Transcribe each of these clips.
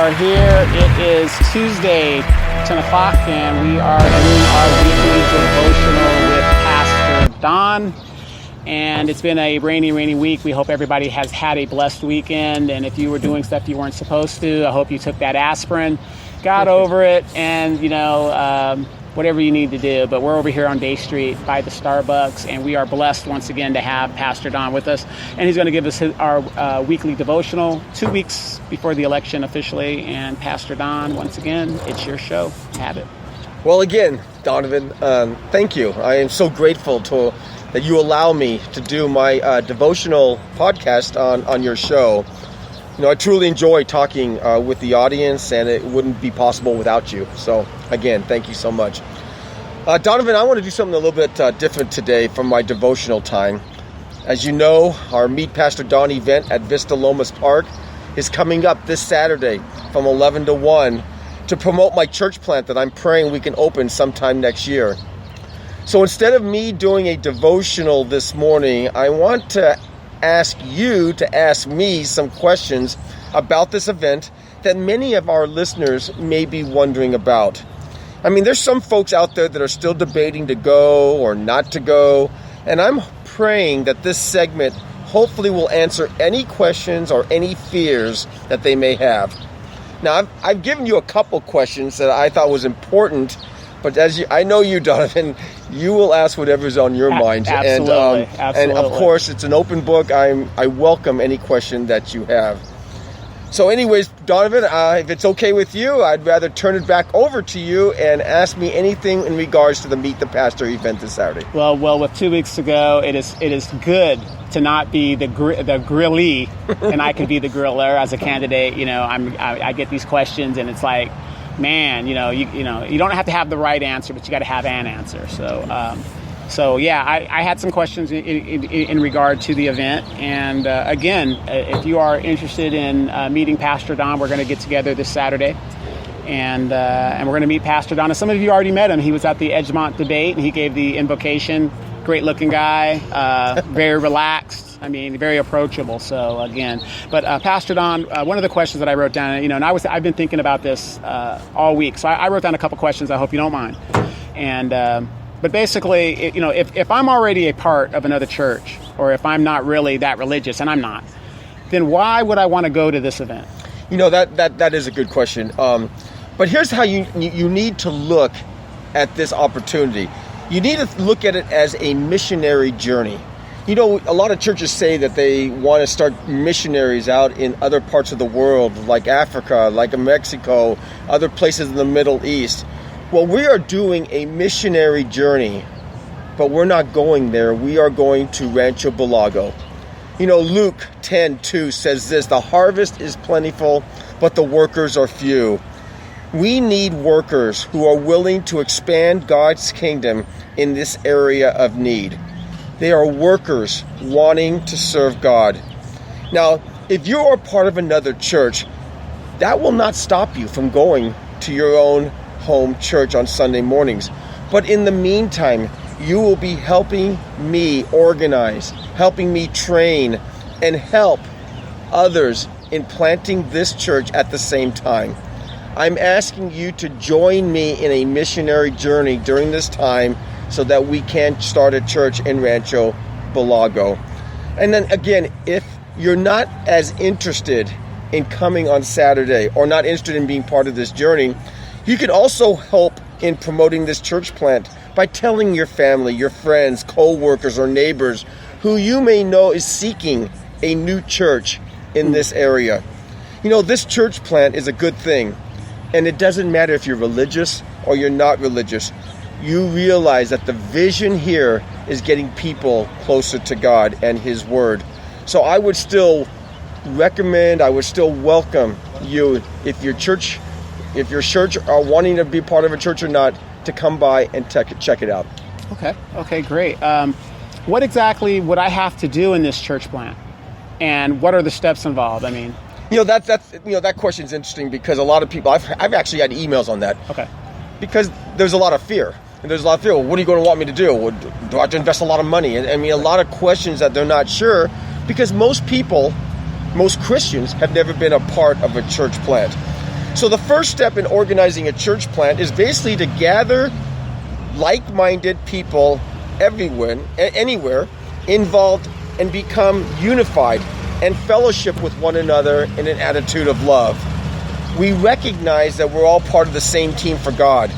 are here. It is Tuesday, 10 o'clock, and we are doing our weekly devotional with Pastor Don. And it's been a rainy week. We hope everybody has had a blessed weekend. And if you were doing stuff you weren't supposed to, I hope you took that aspirin, got over it, and, whatever you need to do. But we're over here on Day Street by the Starbucks, and we are blessed once again to have Pastor Don with us. And he's going to give us our weekly devotional 2 weeks before the election officially. And Pastor Don, once again, it's your show. Have it. Well, again, Donovan, thank you. I am so grateful that you allow me to do my devotional podcast on your show. I truly enjoy talking with the audience, and it wouldn't be possible without you. So, again, thank you so much. Donovan, I want to do something a little bit different today from my devotional time. As you know, our Meet Pastor Don event at Vista Lomas Park is coming up this Saturday from 11 to 1 to promote my church plant that I'm praying we can open sometime next year. So instead of me doing a devotional this morning, I want to ask you to ask me some questions about this event that many of our listeners may be wondering about. I mean, there's some folks out there that are still debating to go or not to go, and I'm praying that this segment hopefully will answer any questions or any fears that they may have. Now, I've given you a couple questions that I thought was important, but I know you, Donovan, you will ask whatever's on your mind. Absolutely. And of course, it's an open book. I welcome any question that you have. So anyways, Donovan, if it's okay with you, I'd rather turn it back over to you and ask me anything in regards to the Meet the Pastor event this Saturday. Well, with 2 weeks to go, it is good to not be the grillee, and I could be the griller as a candidate. I get these questions, and it's like, man, you don't have to have the right answer, but you got to have an answer. So yeah, I had some questions in regard to the event. And again, if you are interested in meeting Pastor Don, we're going to get together this Saturday, and we're going to meet Pastor Don. And some of you already met him. He was at the Edgemont debate, and he gave the invocation. Great-looking guy, very relaxed. I mean, very approachable. So again, but Pastor Don, one of the questions that I wrote down, and I've been thinking about this all week. So I wrote down a couple questions. I hope you don't mind. And but basically, if I'm already a part of another church, or if I'm not really that religious, and I'm not, then why would I want to go to this event? That is a good question. But here's how you need to look at this opportunity. You need to look at it as a missionary journey. A lot of churches say that they want to start missionaries out in other parts of the world, like Africa, like Mexico, other places in the Middle East. Well, we are doing a missionary journey, but we're not going there. We are going to Rancho Bulago. Luke 10:2 says this: "The harvest is plentiful, but the workers are few." We need workers who are willing to expand God's kingdom in this area of need. They are workers wanting to serve God. Now, if you are part of another church, that will not stop you from going to your own home church on Sunday mornings. But in the meantime, you will be helping me organize, helping me train, and help others in planting this church at the same time. I'm asking you to join me in a missionary journey during this time so that we can start a church in Rancho Bulago. And then again, if you're not as interested in coming on Saturday or not interested in being part of this journey, you can also help in promoting this church plant by telling your family, your friends, co-workers, or neighbors who you may know is seeking a new church in this area. This church plant is a good thing. And it doesn't matter if you're religious or you're not religious. You realize that the vision here is getting people closer to God and His Word. So I would still recommend, I would still welcome you, if your church are wanting to be part of a church or not, to come by and check it out. Okay, great. What exactly would I have to do in this church plant? And what are the steps involved? I mean... that question is interesting because a lot of people, I've actually had emails on that. Okay. Because there's a lot of fear. And there's a lot of fear. Well, what are you going to want me to do? Well, do I have to invest a lot of money? And a lot of questions that they're not sure, because most Christians have never been a part of a church plant. So the first step in organizing a church plant is basically to gather like-minded people everywhere, anywhere, involved, and become unified and fellowship with one another in an attitude of love. We recognize that we're all part of the same team for God.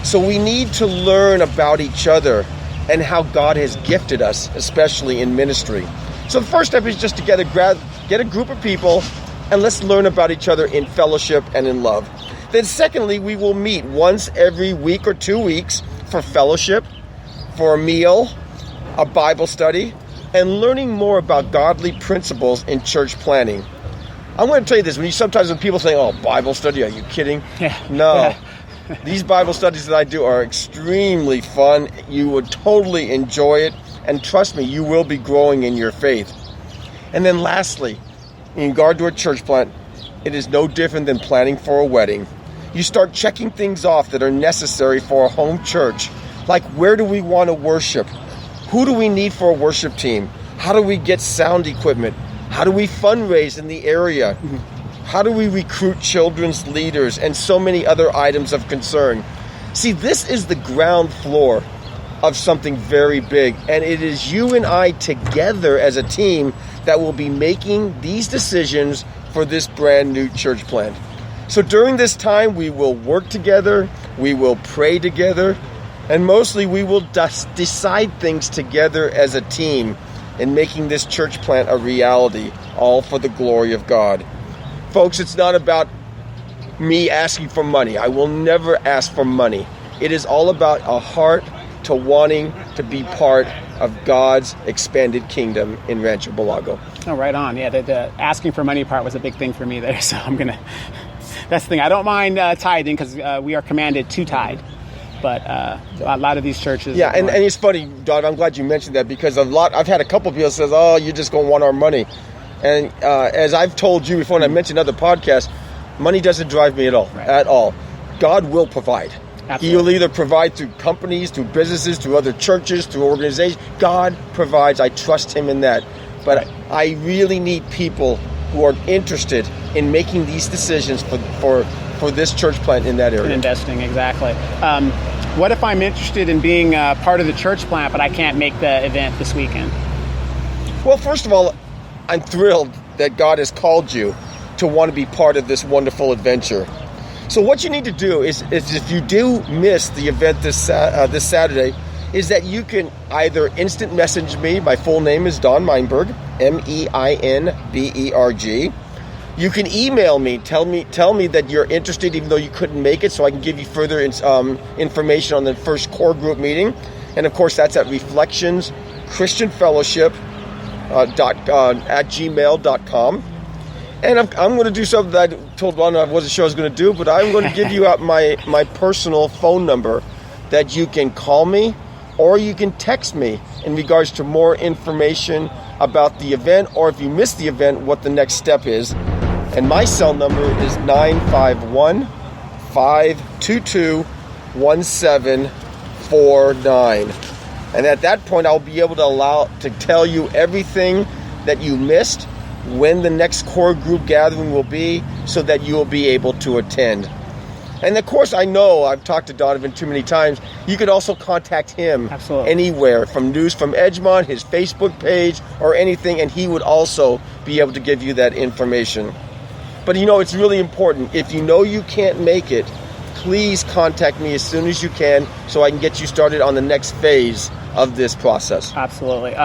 So we need to learn about each other and how God has gifted us, especially in ministry. So the first step is just to get a group of people and let's learn about each other in fellowship and in love. Then secondly, we will meet once every week or 2 weeks for fellowship, for a meal, a Bible study, and learning more about godly principles in church planning. I'm going to tell you this, when people say, oh, Bible study, are you kidding? Yeah. No. Yeah. These Bible studies that I do are extremely fun. You would totally enjoy it. And trust me, you will be growing in your faith. And then lastly, in regard to a church plant, it is no different than planning for a wedding. You start checking things off that are necessary for a home church. Like, where do we want to worship? Who do we need for a worship team? How do we get sound equipment? How do we fundraise in the area? How do we recruit children's leaders? And so many other items of concern. See, this is the ground floor of something very big. And it is you and I together as a team that will be making these decisions for this brand new church plant. So during this time, we will work together, we will pray together, and mostly we will decide things together as a team in making this church plant a reality, all for the glory of God. Folks, it's not about me asking for money. I will never ask for money. It is all about a heart to wanting to be part of God's expanded kingdom in Rancho Belago. Oh, right on. Yeah, the asking for money part was a big thing for me there. So that's the thing. I don't mind tithing because we are commanded to tithe. But a lot of these churches... Yeah, and it's funny, Don, I'm glad you mentioned that because I've had a couple of people say, oh, you're just going to want our money. And as I've told you before, and I mentioned other podcasts, money doesn't drive me at all. Right. At all. God will provide. Absolutely. He will either provide through companies, through businesses, through other churches, through organizations. God provides. I trust him in that. But right. I really need people who are interested in making these decisions for this church plant in that area. And investing, exactly. What if I'm interested in being part of the church plant, but I can't make the event this weekend? Well, first of all, I'm thrilled that God has called you to want to be part of this wonderful adventure. So what you need to do is if you do miss the event this Saturday, is that you can either instant message me. My full name is Don Meinberg, Meinberg. You can email me, tell me that you're interested, even though you couldn't make it, so I can give you further information on the first core group meeting. And of course, that's at reflectionschristianfellowship@gmail.com. And I'm going to do something that I told Ron I wasn't sure I was going to do, but I'm going to give you out my personal phone number that you can call me or you can text me in regards to more information about the event, or if you miss the event, what the next step is. And my cell number is 951-522-1749. And at that point, I'll be able to tell you everything that you missed, when the next core group gathering will be, so that you will be able to attend. And of course, I know I've talked to Donovan too many times. You could also contact him Absolutely. Anywhere, from News from Edgemont, his Facebook page, or anything, and he would also be able to give you that information. But it's really important. If you know you can't make it, please contact me as soon as you can so I can get you started on the next phase of this process. Absolutely.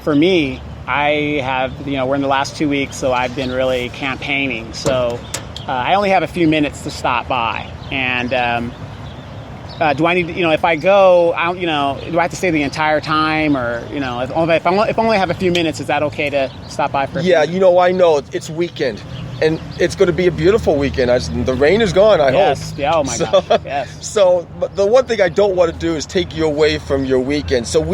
For me, I have, we're in the last 2 weeks, so I've been really campaigning. So I only have a few minutes to stop by. And do I need, if I go, do I have to stay the entire time? Or, if I only have a few minutes, is that okay to stop by for a few minutes? I know it's weekend. And it's going to be a beautiful weekend. The rain is gone, I hope. Yeah, oh my gosh, yes. So, but the one thing I don't want to do is take you away from your weekend. So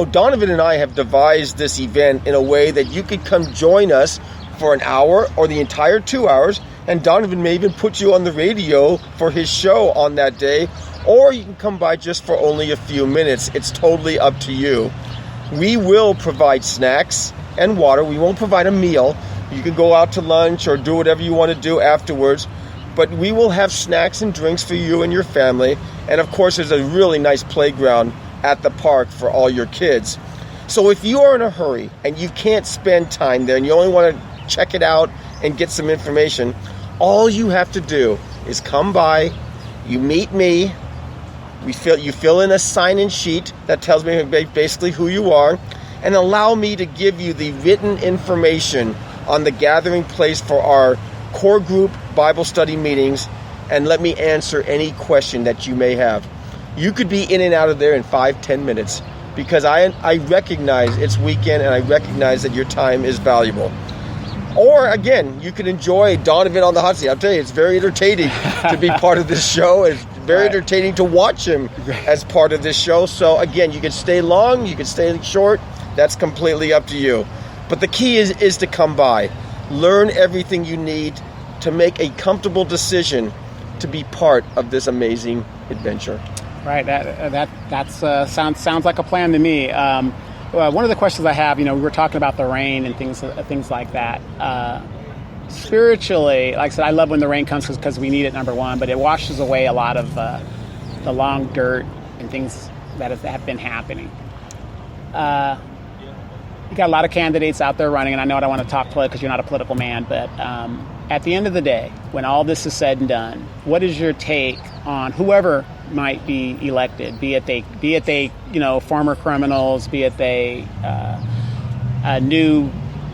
Donovan and I have devised this event in a way that you could come join us for an hour or the entire 2 hours, and Donovan may even put you on the radio for his show on that day, or you can come by just for only a few minutes. It's totally up to you. We will provide snacks and water. We won't provide a meal You can go out to lunch or do whatever you want to do afterwards. But we will have snacks and drinks for you and your family. And of course, there's a really nice playground at the park for all your kids. So if you are in a hurry and you can't spend time there and you only want to check it out and get some information, all you have to do is come by, you meet me, you fill in a sign-in sheet that tells me basically who you are, and allow me to give you the written information on the gathering place for our core group Bible study meetings, and let me answer any question that you may have. You could be in and out of there in 5-10 minutes, because I recognize it's weekend and I recognize that your time is valuable. Or again, you can enjoy Donovan on the hot seat. I'll tell you, it's very entertaining to be part of this show. It's very entertaining to watch him as part of this show. So again, you can stay long, you can stay short. That's completely up to you. But the key is to come by. Learn everything you need to make a comfortable decision to be part of this amazing adventure. Right. That sounds like a plan to me. One of the questions I have, we were talking about the rain and things like that. Spiritually, like I said, I love when the rain comes because we need it, number one, but it washes away a lot of the long dirt and things that have been happening. You got a lot of candidates out there running, and I know I don't want to talk political because you're not a political man, but at the end of the day, when all this is said and done, what is your take on whoever might be elected, be it they former criminals, be it they a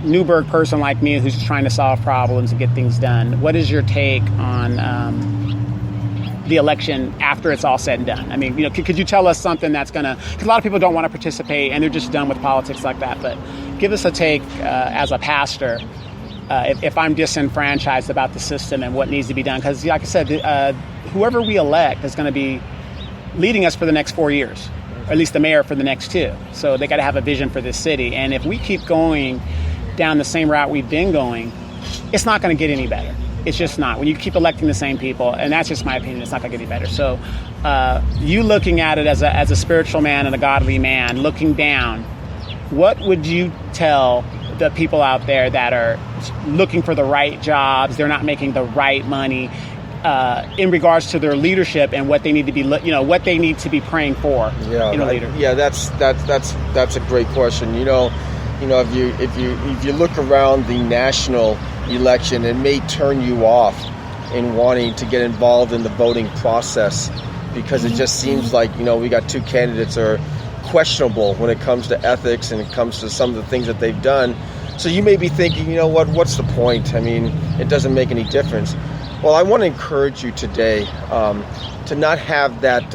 Newberg person like me who's just trying to solve problems and get things done? What is your take on the election after it's all said and done? I mean, could you tell us something that's going to, because a lot of people don't want to participate and they're just done with politics like that, but give us a take as a pastor if I'm disenfranchised about the system and what needs to be done. Because like I said, whoever we elect is going to be leading us for the next 4 years, or at least the mayor for the next 2. So they got to have a vision for this city. And if we keep going down the same route we've been going, it's not going to get any better. It's just not. When you keep electing the same people, and that's just my opinion, it's not going to get any better. So you looking at it as a spiritual man and a godly man, looking down, what would you tell the people out there that are looking for the right jobs, they're not making the right money, in regards to their leadership and what they need to be, what they need to be praying for in a leader? Yeah, that's a great question. If you look around the national election, it may turn you off in wanting to get involved in the voting process, because it just seems like we got 2 candidates that are questionable when it comes to ethics and it comes to some of the things that they've done. So you may be thinking, what's the point? I mean, it doesn't make any difference. Well, I want to encourage you today to not have that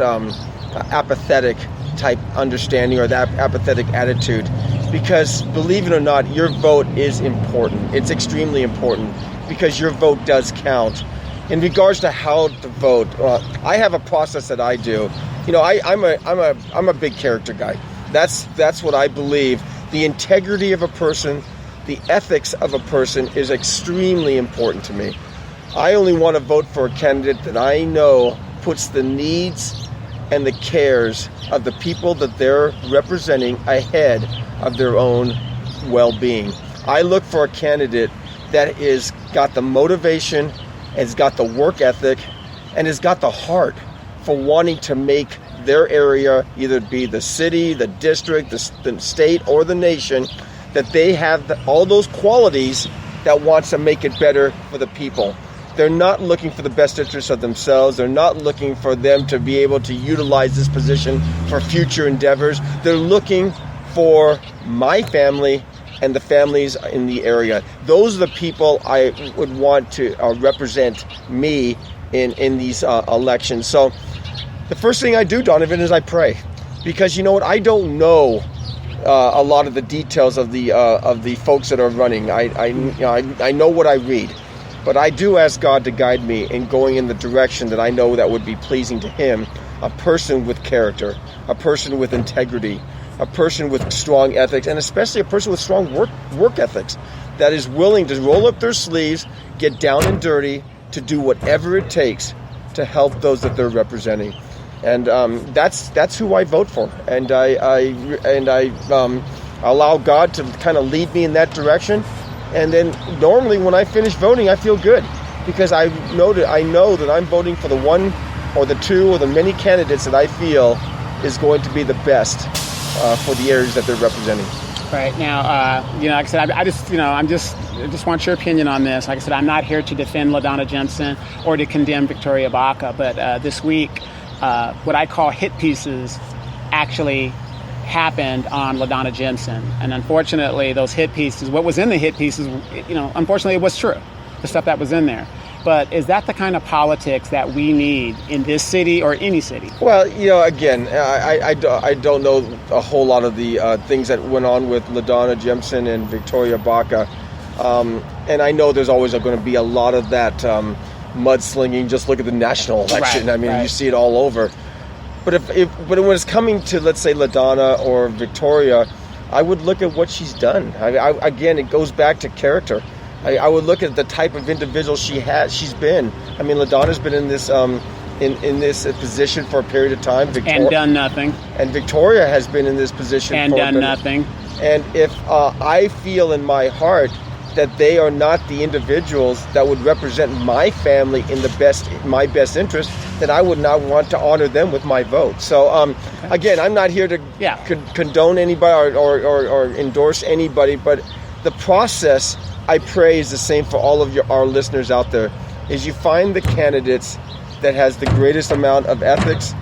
apathetic type understanding or that apathetic attitude, because believe it or not, your vote is important. It's extremely important, because your vote does count. In regards to how to vote, I have a process that I do. I'm a big character guy. That's what I believe. The integrity of a person, the ethics of a person is extremely important to me. I only want to vote for a candidate that I know puts the needs and the cares of the people that they're representing ahead of their own well-being. I look for a candidate that is got the motivation, has got the work ethic, and has got the heart for wanting to make their area, either be the city, the district, the state, or the nation, that they have all those qualities that wants to make it better for the people. They're not looking for the best interests of themselves. They're not looking for them to be able to utilize this position for future endeavors. They're looking for my family and the families in the area. Those are the people I would want to represent me in these elections. So the first thing I do, Donovan, is I pray, because you know what? I don't know a lot of the details of the folks that are running. I know what I read, but I do ask God to guide me in going in the direction that I know that would be pleasing to Him. A person with character, a person with integrity, a person with strong ethics, and especially a person with strong work ethics that is willing to roll up their sleeves, get down and dirty, to do whatever it takes to help those that they're representing. And that's who I vote for, and I allow God to kind of lead me in that direction. And then normally when I finish voting, I feel good because I know that I'm voting for the one or the two or the many candidates that I feel is going to be the best for the areas that they're representing. Right now, like I said, I just want your opinion on this. Like I said, I'm not here to defend LaDonna Jemison or to condemn Victoria Baca, but this week, what I call hit pieces actually happened on LaDonna Jemison, and unfortunately, those hit pieces, what was in the hit pieces, unfortunately, it was true, the stuff that was in there. But is that the kind of politics that we need in this city or any city? Well, again, I don't know a whole lot of the things that went on with LaDonna Jemison and Victoria Baca. And I know there's always going to be a lot of that mudslinging. Just look at the national election. Right, I mean, right. You see it all over. But but when it's coming to, let's say, LaDonna or Victoria, I would look at what she's done. Again, it goes back to character. I would look at the type of individual she's been. I mean, LaDonna's been in this in this position for a period of time. And done nothing. And Victoria has been in this position and done nothing. And if I feel in my heart that they are not the individuals that would represent my family in my best interest, then I would not want to honor them with my vote. So again, I'm not here to condone anybody or endorse anybody, but the process, I pray, is the same for all of our listeners out there, is you find the candidates that has the greatest amount of ethics,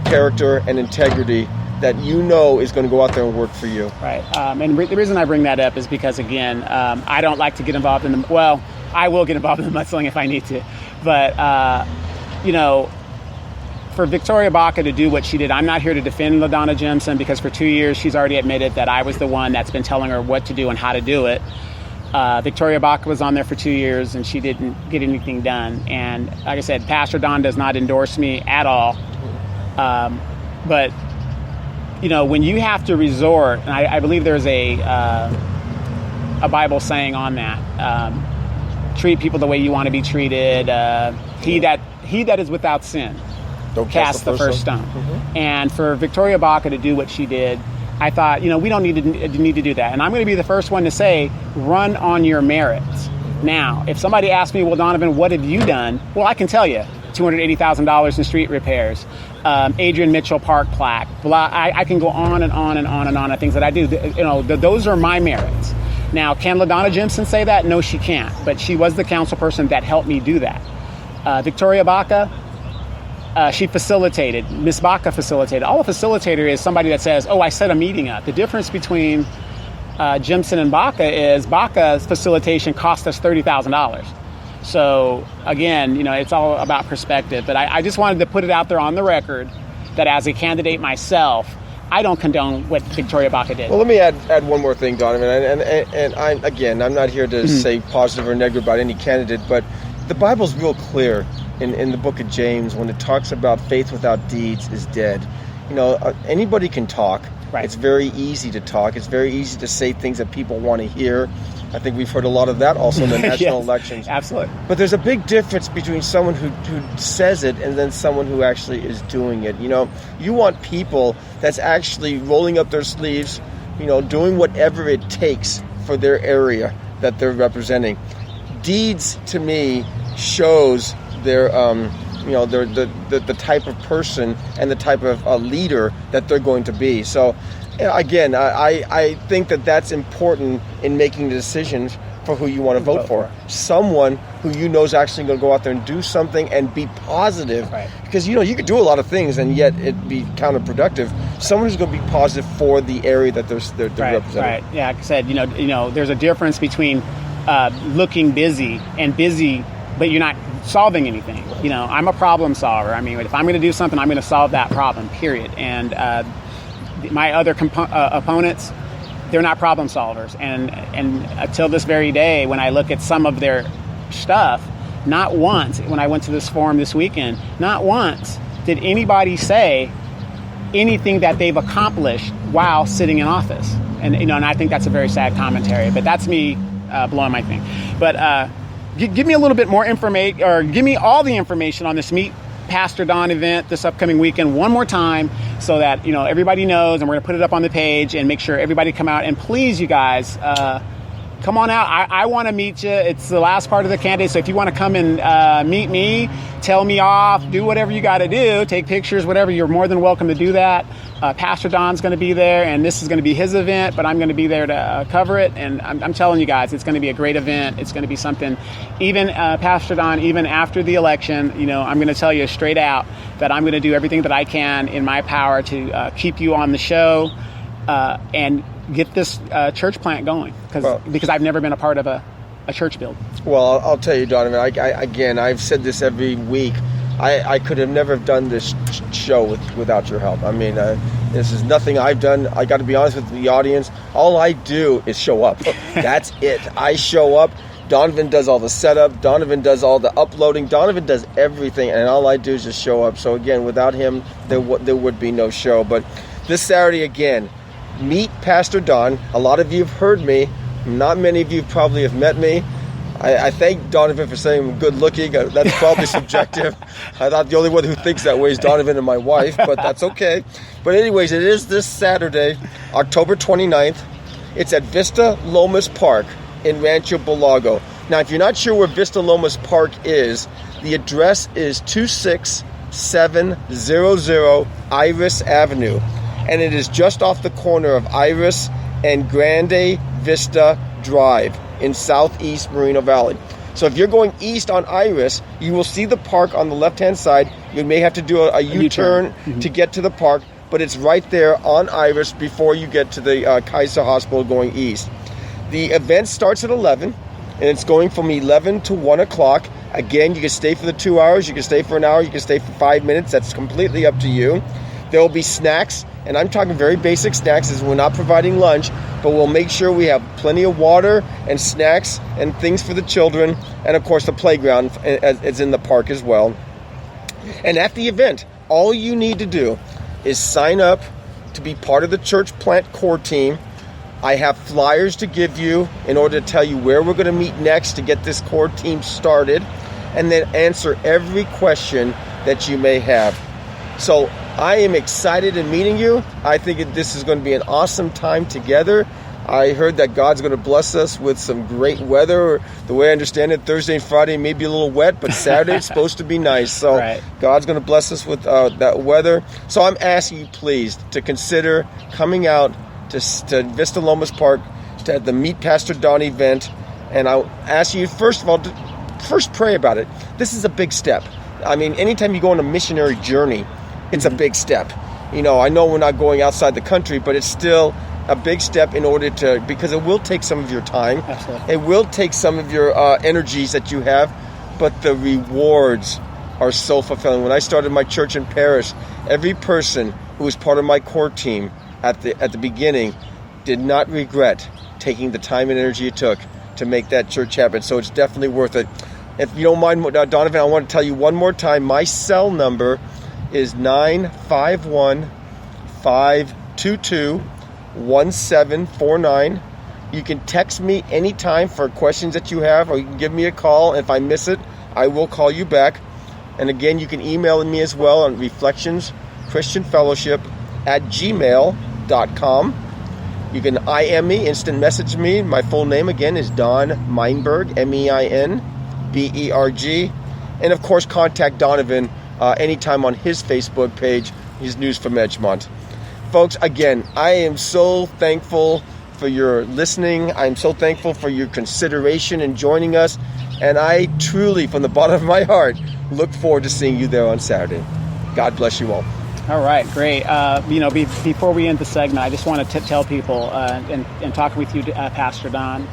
character, and integrity that is going to go out there and work for you. Right. And the reason I bring that up is because, again, I don't like to get involved in I will get involved in the mudslinging if I need to. But, for Victoria Baca to do what she did, I'm not here to defend LaDonna Jemison because for 2 years she's already admitted that I was the one that's been telling her what to do and how to do it. Victoria Baca was on there for 2 years and she didn't get anything done. And like I said, Pastor Don does not endorse me at all. But when you have to resort, and I believe there's a Bible saying on that, treat people the way you want to be treated. He that is without sin, don't cast the first stone. Mm-hmm. And for Victoria Baca to do what she did, I thought, we don't need to do that. And I'm going to be the first one to say, run on your merits. Now, if somebody asks me, well, Donovan, what have you done? Well, I can tell you, $280,000 in street repairs, Adrian Mitchell Park plaque, blah, I can go on and on and on and on of things that I do. Those are my merits. Now, can LaDonna Jemison say that? No, she can't. But she was the council person that helped me do that. Victoria Baca, she facilitated. Miss Baca facilitated. All a facilitator is somebody that says, I set a meeting up. The difference between Jemison and Baca is Baca's facilitation cost us $30,000. So again, it's all about perspective. But I just wanted to put it out there on the record that as a candidate myself, I don't condone what Victoria Baca did. Well, let me add one more thing, Donovan. And I'm not here to say positive or negative about any candidate, but the Bible's real clear in the book of James when it talks about faith without deeds is dead. Anybody can talk. Right. It's very easy to talk. It's very easy to say things that people want to hear. I think we've heard a lot of that also in the national elections. Absolutely. But there's a big difference between someone who says it and then someone who actually is doing it. You want people that's actually rolling up their sleeves, doing whatever it takes for their area that they're representing. Deeds, to me, shows their the type of person and the type of leader that they're going to be. So again, I think that's important in making the decisions for who you want to vote for. Someone who is actually going to go out there and do something and be positive. Right. Because you could do a lot of things and yet it be counterproductive. Someone who's going to be positive for the area that they're representing. Right. Yeah, like I said, there's a difference between looking busy and busy, but you're not solving anything. I'm a problem solver. I mean, if I'm going to do something, I'm going to solve that problem, period. And my other opponents, they're not problem solvers. And until this very day, when I look at some of their stuff, not once, when I went to this forum this weekend, not once did anybody say anything that they've accomplished while sitting in office. And and I think that's a very sad commentary, but that's me blowing my thing. But give me a little bit more information, or give me all the information on this Meet Pastor Don event this upcoming weekend one more time, so that everybody knows, and we're going to put it up on the page and make sure everybody come out. And please, you guys, come on out. I want to meet you. It's the last part of the candidate. So if you want to come and meet me, tell me off, do whatever you got to do, take pictures, whatever, you're more than welcome to do that. Pastor Don's going to be there, and this is going to be his event, but I'm going to be there to cover it. And I'm telling you guys, it's going to be a great event. It's going to be something, even Pastor Don, even after the election, I'm going to tell you straight out that I'm going to do everything that I can in my power to keep you on the show and get this church plant going, because I've never been a part of a church build. Well, I'll tell you, Donovan, again, I've said this every week. I could have never done this show without your help. I mean, this is nothing I've done. I got to be honest with the audience. All I do is show up. That's it. I show up. Donovan does all the setup. Donovan does all the uploading. Donovan does everything, and all I do is just show up. So again, without him, there would be no show. But this Saturday, again, meet Pastor Don. A lot of you have heard me. Not many of you probably have met me. I thank Donovan for saying I'm good looking. That's probably subjective. I thought the only one who thinks that way is Donovan and my wife, but that's okay. But anyways, it is this Saturday, October 29th. It's at Vista Lomas Park in Rancho Bulago. Now, if you're not sure where Vista Lomas Park is, the address is 26700 Iris Avenue. And it is just off the corner of Iris and Grande Vista Drive in southeast Moreno Valley. So if you're going east on Iris, you will see the park on the left-hand side. You may have to do a U-turn to get to the park, but it's right there on Iris before you get to the Kaiser Hospital going east. The event starts at 11, and it's going from 11 to 1 o'clock. Again, you can stay for the 2 hours, you can stay for an hour, you can stay for 5 minutes. That's completely up to you. There will be snacks, and I'm talking very basic snacks, as we're not providing lunch, but we'll make sure we have plenty of water and snacks and things for the children, and of course the playground is in the park as well. And at the event, all you need to do is sign up to be part of the church plant core team. I have flyers to give you in order to tell you where we're going to meet next to get this core team started, and then answer every question that you may have. So I am excited in meeting you. I think this is going to be an awesome time together. I heard that God's going to bless us with some great weather. The way I understand it, Thursday and Friday may be a little wet, but Saturday it's supposed to be nice. So right. God's going to bless us with that weather. So I'm asking you, please, to consider coming out to Vista Lomas Park to the Meet Pastor Don event. And I'll ask you, first of all, to first pray about it. This is a big step. I mean, anytime you go on a missionary journey, it's a big step. I know we're not going outside the country, but it's still a big step in order to, because it will take some of your time. Absolutely. It will take some of your energies that you have, but the rewards are so fulfilling. When I started my church in Paris, every person who was part of my core team at the beginning did not regret taking the time and energy it took to make that church happen. So it's definitely worth it. If you don't mind, Donovan, I want to tell you one more time, my cell number is 951-522-1749. You can text me anytime for questions that you have, or you can give me a call. If I miss it, I will call you back. And again, you can email me as well on reflectionschristianfellowship@gmail.com. You can IM me, instant message me. My full name again is Don Meinberg, MEINBERG. And of course, contact Donovan anytime on his Facebook page, his News from Edgemont. Folks, again, I am so thankful for your listening. I'm so thankful for your consideration in joining us. And I truly, from the bottom of my heart, look forward to seeing you there on Saturday. God bless you all. All right, great. Before we end the segment, I just want to tell people and talk with you, Pastor Don.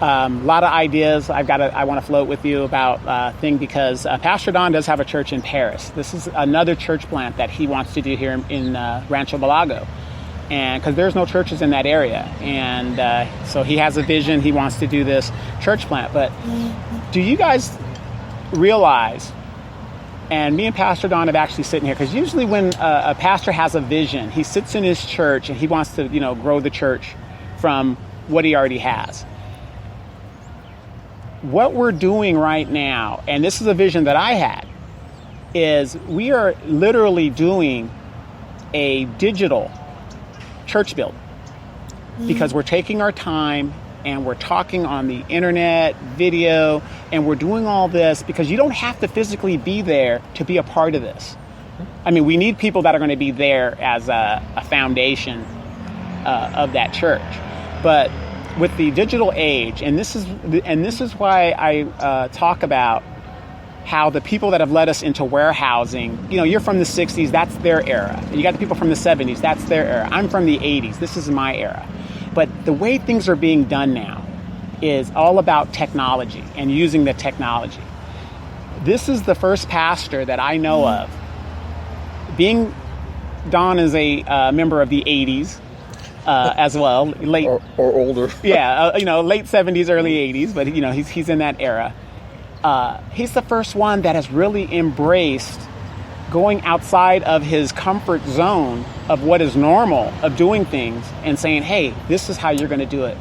A lot of ideas I want to float with you about thing, because Pastor Don does have a church in Paris. This is another church plant that he wants to do here in Rancho Bulago, and because there's no churches in that area, and so he has a vision. He wants to do this church plant. But do you guys realize? And me and Pastor Don have actually sitting here, because usually when a pastor has a vision, he sits in his church and he wants to grow the church from what he already has. What we're doing right now, and this is a vision that I had, is we are literally doing a digital church build, because we're taking our time and we're talking on the internet, video, and we're doing all this because you don't have to physically be there to be a part of this. I mean, we need people that are going to be there as a foundation of that church. But with the digital age, and this is why I talk about how the people that have led us into warehousing, you're from the 60s, that's their era. You got the people from the 70s, that's their era. I'm from the 80s, this is my era. But the way things are being done now is all about technology and using the technology. This is the first pastor that I know of. Don is a member of the 80s as well, late or older. Yeah, late 70s, early 80s, but he's in that era. He's the first one that has really embraced going outside of his comfort zone of what is normal, of doing things, and saying, hey, this is how you're going to do it.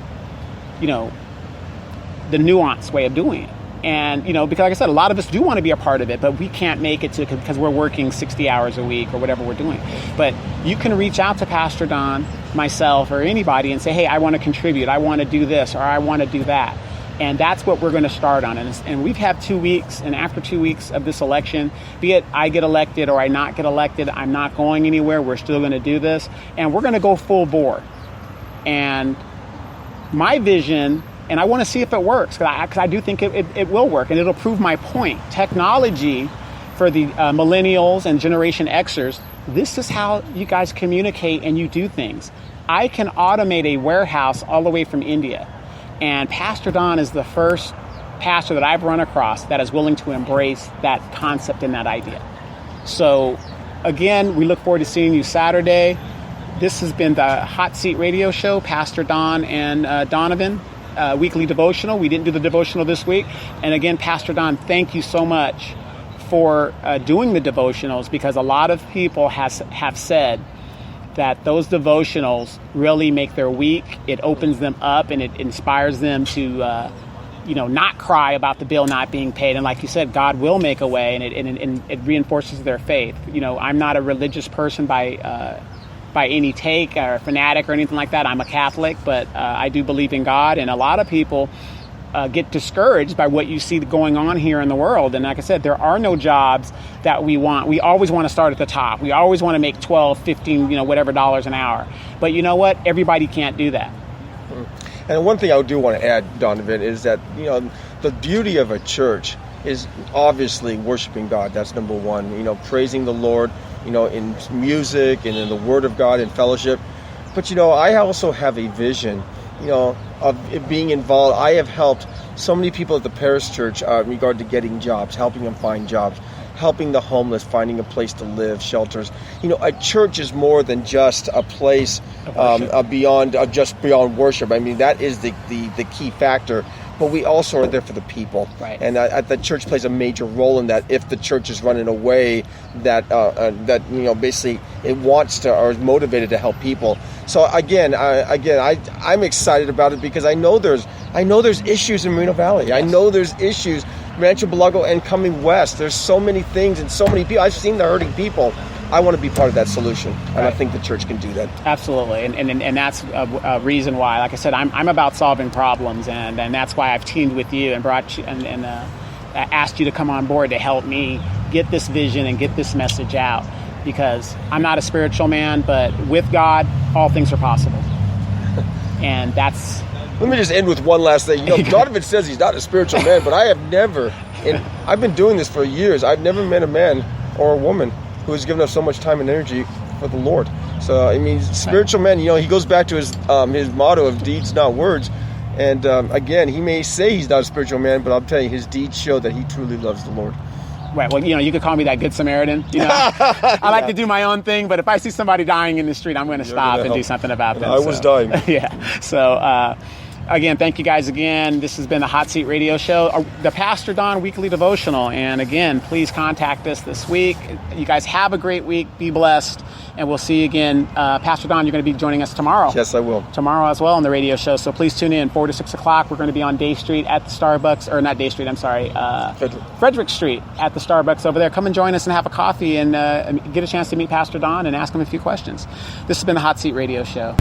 The nuanced way of doing it. And, because like I said, a lot of us do want to be a part of it, but we can't make it because we're working 60 hours a week or whatever we're doing. But you can reach out to Pastor Don, myself, or anybody and say, hey, I want to contribute. I want to do this, or I want to do that. And that's what we're going to start on. And we've had 2 weeks, and after 2 weeks of this election, be it I get elected or I not get elected, I'm not going anywhere. We're still going to do this. And we're going to go full bore. And my vision, and I want to see if it works, because I do think it will work, and it'll prove my point. Technology for the millennials and Generation Xers, this is how you guys communicate and you do things. I can automate a warehouse all the way from India. And Pastor Don is the first pastor that I've run across that is willing to embrace that concept and that idea. So, again, we look forward to seeing you Saturday. This has been the Hot Seat Radio Show, Pastor Don and Donovan, weekly devotional. We didn't do the devotional this week. And again, Pastor Don, thank you so much for doing the devotionals, because a lot of people have said that those devotionals really make their week. It opens them up and it inspires them to, not cry about the bill not being paid. And like you said, God will make a way, and it reinforces their faith. I'm not a religious person by any take or a fanatic or anything like that. I'm a Catholic, but I do believe in God. And a lot of people get discouraged by what you see going on here in the world. And like I said, there are no jobs that we want. We always want to start at the top. We always want to make 12, 15, whatever dollars an hour. But you know what? Everybody can't do that. And one thing I do want to add, Donovan, is that, the beauty of a church is obviously worshiping God. That's number one. Praising the Lord, in music and in the Word of God and fellowship. But, I also have a vision, of it being involved. I have helped so many people at the Parish Church in regard to getting jobs, helping them find jobs, helping the homeless, finding a place to live, shelters. A church is more than just a place beyond worship. I mean, that is the key factor. But we also are there for the people. Right. And the church plays a major role in that. If the church is run in a way that basically it wants to or is motivated to help people. So I'm excited about it, because I know there's issues in Moreno Valley. Yes. I know there's issues Rancho Belago and coming west. There's so many things and so many people. I've seen the hurting people. I want to be part of that solution, and right. I think the church can do that. Absolutely, and that's a reason why. Like I said, I'm about solving problems, and that's why I've teamed with you and brought you and asked you to come on board to help me get this vision and get this message out. Because I'm not a spiritual man, but with God, all things are possible, and that's. Let me just end with one last thing. Donovan says he's not a spiritual man, but I have never, and I've been doing this for years. I've never met a man or a woman who has given us so much time and energy for the Lord. So, spiritual men, he goes back to his motto of deeds, not words. And again, he may say he's not a spiritual man, but I'll tell you, his deeds show that he truly loves the Lord. Right. Well, you could call me that good Samaritan. I like to do my own thing, but if I see somebody dying in the street, I'm going to stop and do something about them. I was dying. Yeah. So, again, thank you guys again. This has been the Hot Seat Radio Show, the Pastor Don Weekly Devotional. And again, please contact us this week. You guys have a great week. Be blessed. And we'll see you again. Pastor Don, you're going to be joining us tomorrow. Yes, I will. Tomorrow as well on the radio show. So please tune in 4 to 6 o'clock. We're going to be on Day Street at the Starbucks, or not Day Street, I'm sorry. Frederick Street at the Starbucks over there. Come and join us and have a coffee and get a chance to meet Pastor Don and ask him a few questions. This has been the Hot Seat Radio Show.